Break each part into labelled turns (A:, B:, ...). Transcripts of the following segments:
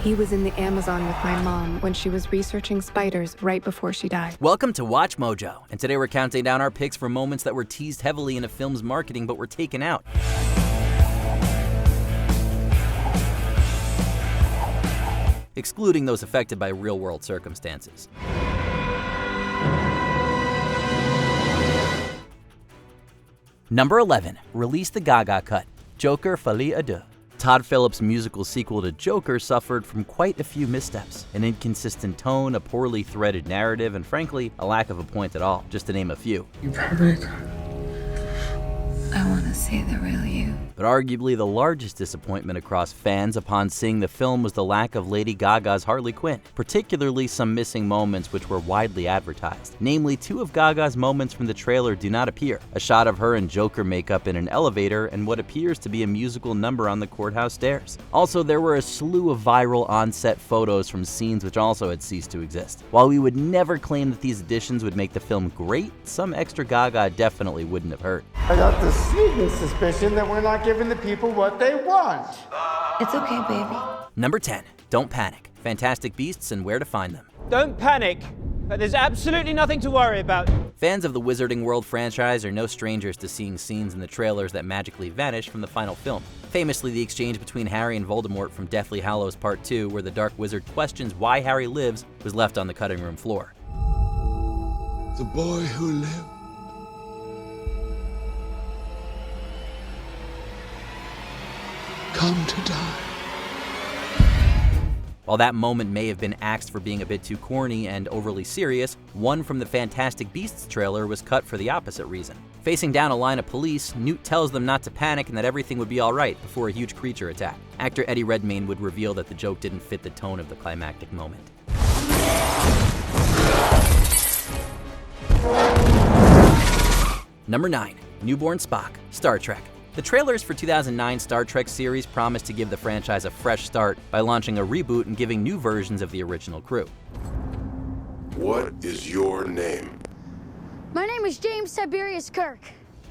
A: He was in the Amazon with my mom when she was researching spiders right before she died.
B: Welcome to Watch Mojo, and today we're counting down our picks for moments that were teased heavily in a film's marketing but were taken out. Excluding those affected by real-world circumstances. Number 11. Release the Gaga cut. Joker Folie Deux. Todd Phillips' musical sequel to Joker suffered from quite a few missteps. An inconsistent tone, a poorly threaded narrative, and frankly, a lack of a point at all, just to name a few.
C: You're perfect.
D: I want to see the real you.
B: But arguably the largest disappointment across fans upon seeing the film was the lack of Lady Gaga's Harley Quinn, particularly some missing moments which were widely advertised. Namely, two of Gaga's moments from the trailer do not appear, a shot of her in Joker makeup in an elevator and what appears to be a musical number on the courthouse stairs. Also, there were a slew of viral on-set photos from scenes which also had ceased to exist. While we would never claim that these additions would make the film great, some extra Gaga definitely wouldn't have hurt.
E: I got the sneaking suspicion that we're not giving the people what they want.
D: It's okay, baby.
B: Number 10. Don't panic. Fantastic Beasts and Where to Find Them.
F: Don't panic. There's absolutely nothing to worry about.
B: Fans of the Wizarding World franchise are no strangers to seeing scenes in the trailers that magically vanish from the final film. Famously, the exchange between Harry and Voldemort from Deathly Hallows Part 2, where the Dark Wizard questions why Harry lives, was left on the cutting room floor.
C: The boy who lived. Come to die.
B: While that moment may have been axed for being a bit too corny and overly serious, one from the Fantastic Beasts trailer was cut for the opposite reason. Facing down a line of police, Newt tells them not to panic and that everything would be alright before a huge creature attacked. Actor Eddie Redmayne would reveal that the joke didn't fit the tone of the climactic moment. Number 9. Newborn Spock, Star Trek. The trailers for 2009 Star Trek series promised to give the franchise a fresh start by launching a reboot and giving new versions of the original crew.
C: What is your name?
G: My name is James Tiberius Kirk.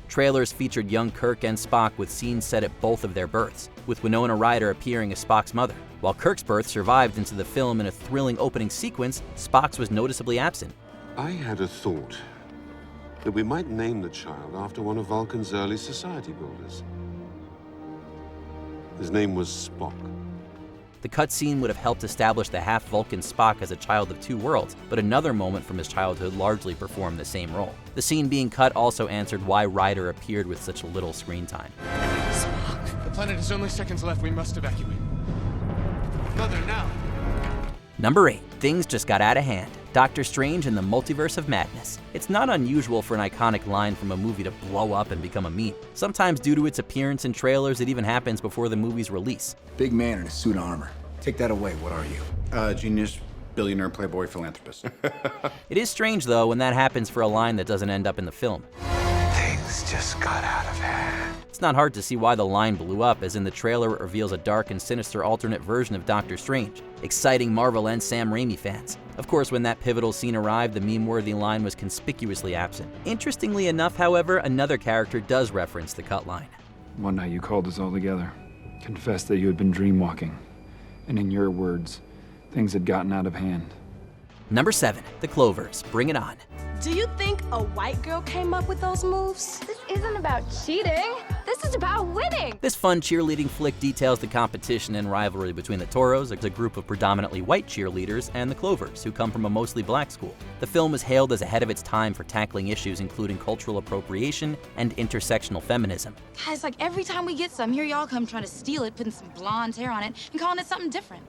B: Trailers featured young Kirk and Spock with scenes set at both of their births, with Winona Ryder appearing as Spock's mother. While Kirk's birth survived into the film in a thrilling opening sequence, Spock's was noticeably absent.
H: I had a thought that we might name the child after one of Vulcan's early society builders. His name was Spock.
B: The cutscene would have helped establish the half-Vulcan Spock as a child of two worlds, but another moment from his childhood largely performed the same role. The scene being cut also answered why Ryder appeared with such little screen time.
I: Spock! The planet has only seconds left. We must evacuate. Mother, now!
B: Number 8. Things just got out of hand. Doctor Strange and the Multiverse of Madness. It's not unusual for an iconic line from a movie to blow up and become a meme. Sometimes due to its appearance in trailers, it even happens before the movie's release.
J: Big man in a suit of armor. Take that away, what are you?
K: Genius, billionaire, playboy, philanthropist.
B: It is strange, though, when that happens for a line that doesn't end up in the film.
C: Things just got out of hand.
B: It's not hard to see why the line blew up, as in the trailer it reveals a dark and sinister alternate version of Doctor Strange, exciting Marvel and Sam Raimi fans. Of course, when that pivotal scene arrived, the meme-worthy line was conspicuously absent. Interestingly enough, however, another character does reference the cut line.
L: One night you called us all together, confessed that you had been dreamwalking, and in your words, things had gotten out of hand.
B: Number 7. The Clovers, Bring It On.
M: Do you think a white girl came up with those moves?
G: This isn't about cheating. This is about winning.
B: This fun cheerleading flick details the competition and rivalry between the Toros, a group of predominantly white cheerleaders, and the Clovers, who come from a mostly black school. The film was hailed as ahead of its time for tackling issues including cultural appropriation and intersectional feminism.
D: Guys, like every time we get some, here y'all come trying to steal it, putting some blonde hair on it, and calling it something different.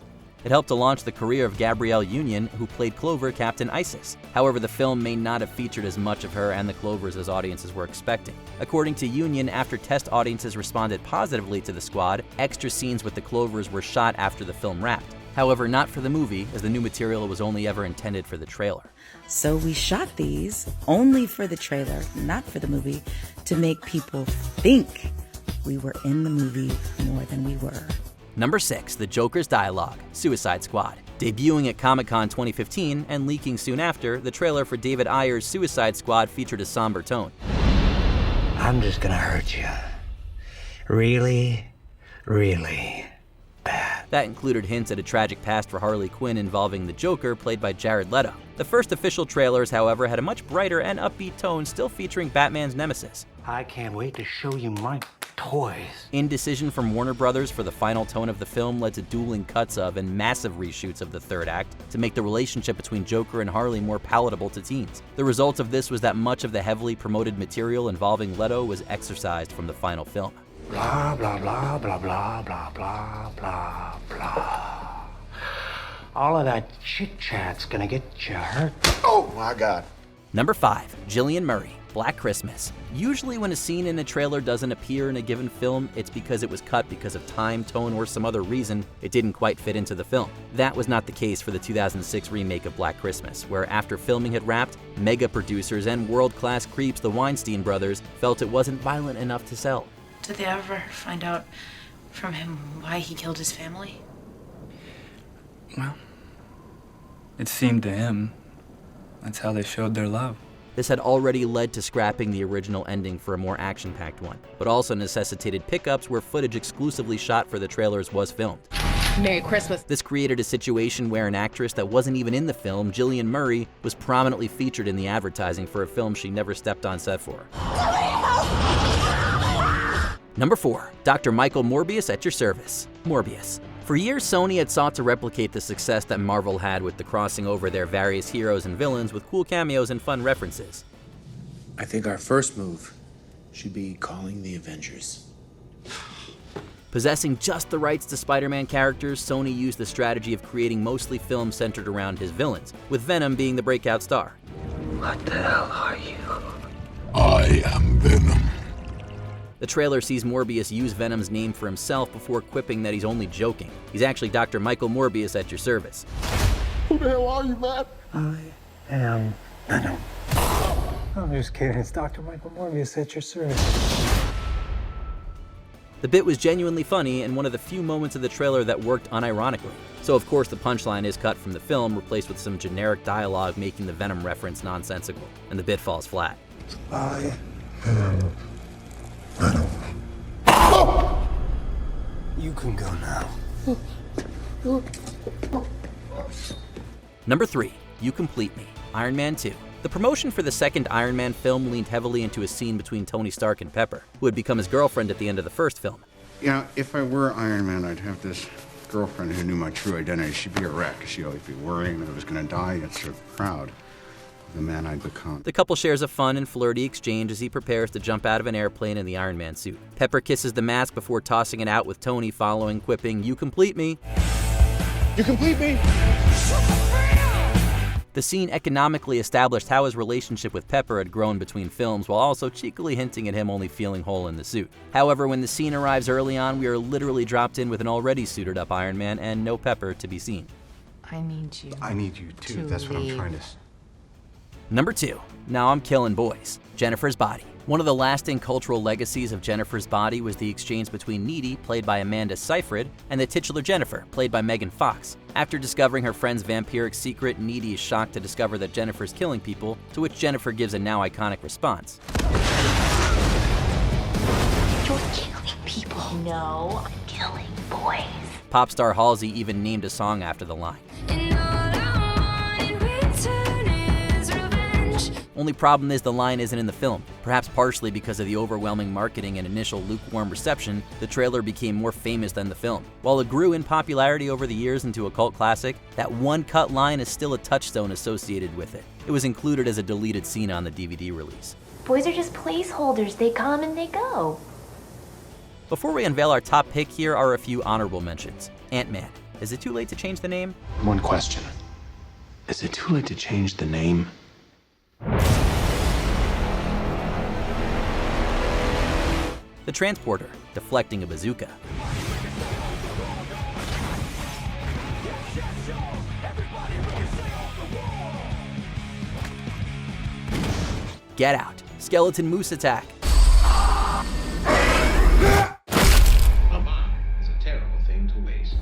B: It helped to launch the career of Gabrielle Union, who played Clover Captain Isis. However, the film may not have featured as much of her and the Clovers as audiences were expecting. According to Union, after test audiences responded positively to the squad, extra scenes with the Clovers were shot after the film wrapped. However, not for the movie, as the new material was only ever intended for the trailer.
N: So we shot these only for the trailer, not for the movie, to make people think we were in the movie more than we were.
B: Number 6. The Joker's Dialogue, Suicide Squad. Debuting at Comic-Con 2015 and leaking soon after, the trailer for David Ayer's Suicide Squad featured a somber tone.
O: I'm just gonna hurt you. Really, really bad.
B: That included hints at a tragic past for Harley Quinn involving the Joker, played by Jared Leto. The first official trailers, however, had a much brighter and upbeat tone, still featuring Batman's nemesis.
O: I can't wait to show you my toys.
B: Indecision from Warner Brothers for the final tone of the film led to dueling cuts of and massive reshoots of the third act to make the relationship between Joker and Harley more palatable to teens. The result of this was that much of the heavily promoted material involving Leto was excised from the final film.
O: Blah, blah, blah, blah, blah, blah, blah, blah, blah. All of that chit-chat's gonna get you hurt.
J: Oh my God.
B: Number 5, Jillian Murray, Black Christmas. Usually when a scene in a trailer doesn't appear in a given film, it's because it was cut because of time, tone, or some other reason it didn't quite fit into the film. That was not the case for the 2006 remake of Black Christmas, where after filming had wrapped, mega producers and world-class creeps, the Weinstein brothers, felt it wasn't violent enough to sell.
P: Did they ever find out from him why he killed his family?
Q: Well, it seemed to him that's how they showed their love.
B: This had already led to scrapping the original ending for a more action-packed one, but also necessitated pickups where footage exclusively shot for the trailers was filmed.
P: Merry Christmas.
B: This created a situation where an actress that wasn't even in the film, Jillian Murray, was prominently featured in the advertising for a film she never stepped on set for. Number 4, Dr. Michael Morbius at your service. Morbius. For years, Sony had sought to replicate the success that Marvel had with the crossing over their various heroes and villains with cool cameos and fun references.
J: I think our first move should be calling the Avengers.
B: Possessing just the rights to Spider-Man characters, Sony used the strategy of creating mostly films centered around his villains, with Venom being the breakout star.
O: What the hell are you?
C: I am Venom.
B: The trailer sees Morbius use Venom's name for himself before quipping that he's only joking. He's actually Dr. Michael Morbius at your service.
E: Who the hell are you, man?
O: I am Venom.
E: I'm just kidding. It's Dr. Michael Morbius at your service.
B: The bit was genuinely funny and one of the few moments of the trailer that worked unironically. So of course the punchline is cut from the film, replaced with some generic dialogue making the Venom reference nonsensical, and the bit falls flat.
C: I am Venom.
O: You can go now.
B: Number 3, You Complete Me, Iron Man 2. The promotion for the second Iron Man film leaned heavily into a scene between Tony Stark and Pepper, who had become his girlfriend at the end of the first film.
K: Yeah, if I were Iron Man, I'd have this girlfriend who knew my true identity. She'd be a wreck. She'd always be worrying that I was gonna die, yet so proud of the man I'd become.
B: The couple shares a fun and flirty exchange as he prepares to jump out of an airplane in the Iron Man suit. Pepper kisses the mask before tossing it out with Tony following, quipping, "You complete me."
I: You complete me?
B: The scene economically established how his relationship with Pepper had grown between films, while also cheekily hinting at him only feeling whole in the suit. However, when the scene arrives early on, we are literally dropped in with an already suited up Iron Man and no Pepper to be seen.
P: I need you.
K: I need you too. That's what I'm trying to.
B: Number 2, Now I'm Killing Boys, Jennifer's Body. One of the lasting cultural legacies of Jennifer's Body was the exchange between Needy, played by Amanda Seyfried, and the titular Jennifer, played by Megan Fox. After discovering her friend's vampiric secret, Needy is shocked to discover that Jennifer's killing people, to which Jennifer gives a now iconic response.
G: You're killing people. No, I'm killing boys.
B: Pop star Halsey even named a song after the line. Only problem is the line isn't in the film. Perhaps partially because of the overwhelming marketing and initial lukewarm reception, the trailer became more famous than the film. While it grew in popularity over the years into a cult classic, that one cut line is still a touchstone associated with it. It was included as a deleted scene on the DVD release.
G: Boys are just placeholders. They come and they go.
B: Before we unveil our top pick, here are a few honorable mentions. Ant-Man. Is it too late to change the name?
C: One question. Is it too late to change the name?
B: The Transporter, deflecting a bazooka. Get Out, skeleton moose attack.
R: A mind is a terrible thing to waste.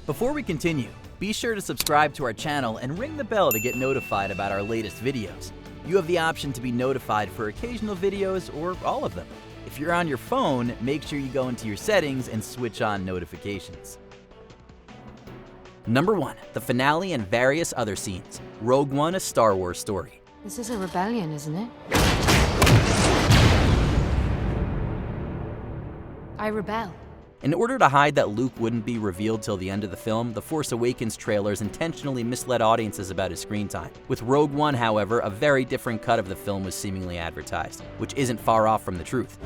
B: Before we continue, be sure to subscribe to our channel and ring the bell to get notified about our latest videos. You have the option to be notified for occasional videos or all of them. If you're on your phone, make sure you go into your settings and switch on notifications. Number 1. The finale and various other scenes. Rogue One: A Star Wars Story.
S: This is a rebellion, isn't it? I rebel.
B: In order to hide that Luke wouldn't be revealed till the end of the film, the Force Awakens trailers intentionally misled audiences about his screen time. With Rogue One, however, a very different cut of the film was seemingly advertised, which isn't far off from the truth.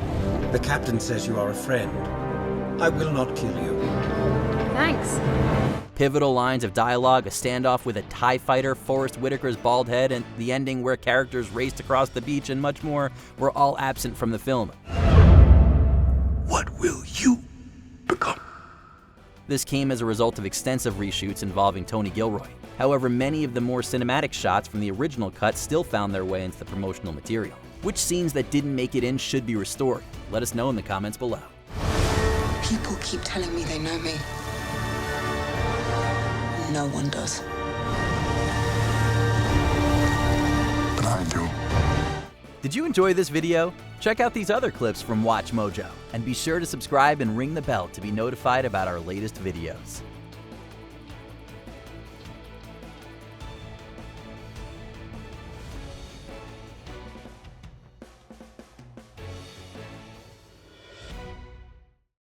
T: The captain says you are a friend. I will not kill you.
S: Thanks.
B: Pivotal lines of dialogue, a standoff with a TIE fighter, Forrest Whitaker's bald head, and the ending where characters raced across the beach and much more were all absent from the film.
T: What will you become?
B: This came as a result of extensive reshoots involving Tony Gilroy. However, many of the more cinematic shots from the original cut still found their way into the promotional material. Which scenes that didn't make it in should be restored? Let us know in the comments below.
U: People keep telling me they know me. No one does.
T: But I do.
B: Did you enjoy this video? Check out these other clips from WatchMojo, and be sure to subscribe and ring the bell to be notified about our latest videos.